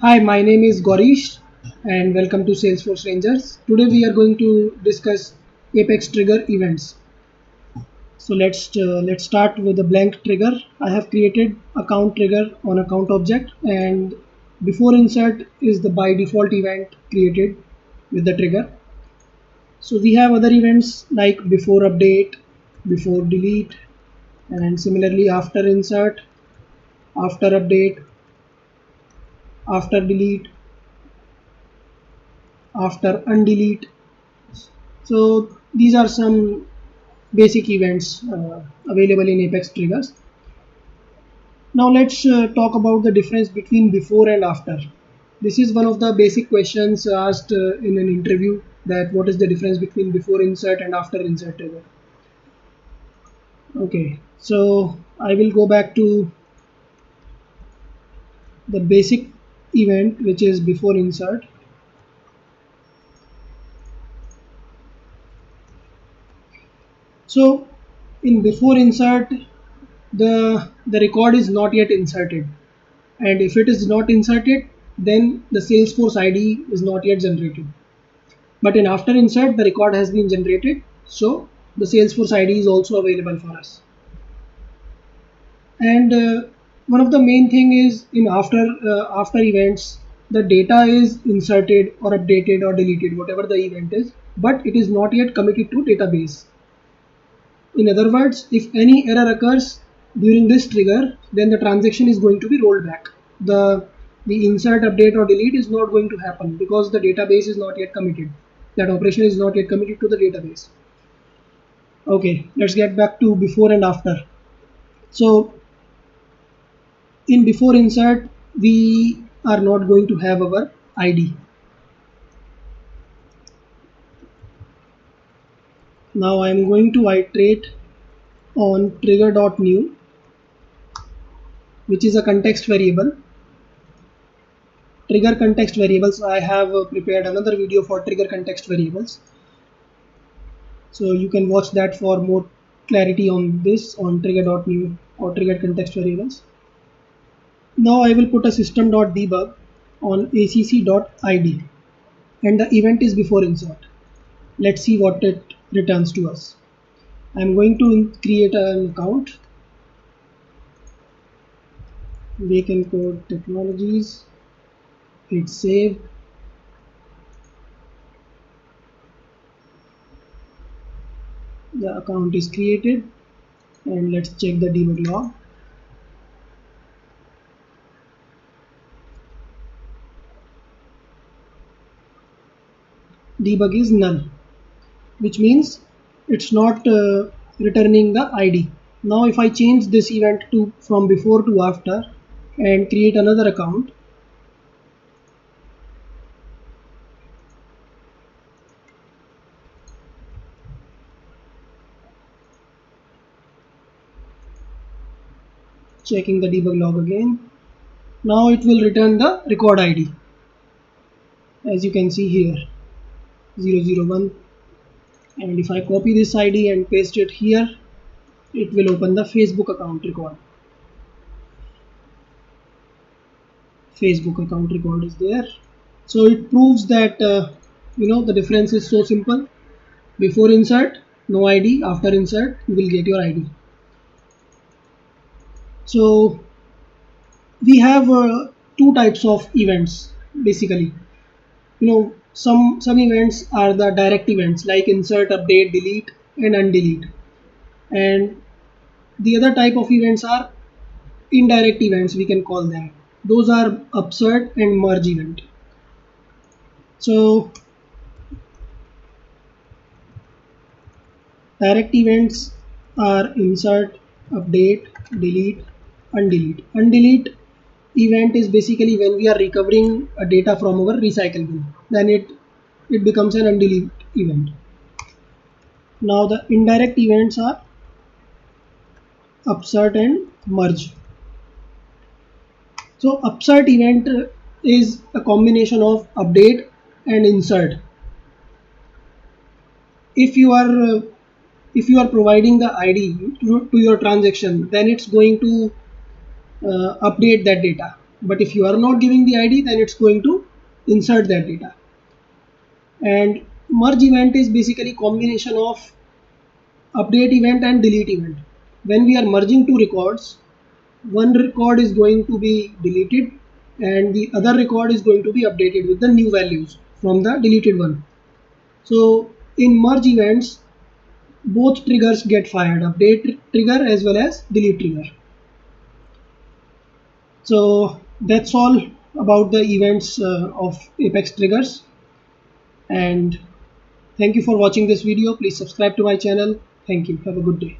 Hi, my name is Gorish and welcome to Salesforce Rangers. Today we are going to discuss Apex trigger events. So let's start with a blank trigger. I have created account trigger on account object, and before insert is the by default event created with the trigger. So we have other events like before update, before delete, and similarly after insert, after update, after delete, after undelete. So these are some basic events available in Apex triggers. Now let's talk about the difference between before and after. This is one of the basic questions asked in an interview, that what is the difference between before insert and after insert trigger. Okay, so I will go back to the basic event, which is before insert. So in before insert, the record is not yet inserted, and if it is not inserted, then the Salesforce ID is not yet generated. But in after insert, the record has been generated, so the Salesforce ID is also available for us. And one of the main thing is in after events, the data is inserted or updated or deleted, whatever the event is, but it is not yet committed to database. In other words, if any error occurs during this trigger, then the transaction is going to be rolled back. The insert, update, or delete is not going to happen because the database is not yet committed. That operation is not yet committed to the database. Okay, let's get back to before and after. So in before insert, we are not going to have our ID. Now I am going to iterate on trigger.new, which is a context variable. Trigger context variables, I have prepared another video for trigger context variables, so you can watch that for more clarity on this on trigger.new or trigger context variables. Now I will put a system.debug on acc.id, and the event is before insert. Let's see what it returns to us. I'm going to create an account, Wake and Code Technologies, hit save. The account is created, and let's check the debug log. Debug is null, which means it's not returning the ID. Now if I change this event to from before to after and create another account, checking the debug log again, now it will return the record ID, as you can see here, 001. And if I copy this ID and paste it here, it will open the Facebook account record. Facebook account record is there. So it proves that the difference is so simple. Before insert, no ID. After insert, you will get your ID. So we have two types of events basically. Some events are the direct events like insert, update, delete, and undelete. And the other type of events are indirect events, we can call them. Those are upsert and merge event. So direct events are insert, update, delete, undelete. Undelete event is basically when we are recovering a data from our recycle bin. Then it becomes an undelete event. Now the indirect events are upsert and merge. So upsert event is a combination of update and insert. If you are providing the ID to your transaction, then it's going to update that data. But if you are not giving the ID, then it's going to insert that data. And merge event is basically combination of update event and delete event. When we are merging two records, one record is going to be deleted and the other record is going to be updated with the new values from the deleted one. So in merge events, both triggers get fired, update trigger as well as delete trigger. So that's all about the events of Apex triggers. And thank you for watching this video. Please subscribe to my channel. Thank you. Have a good day.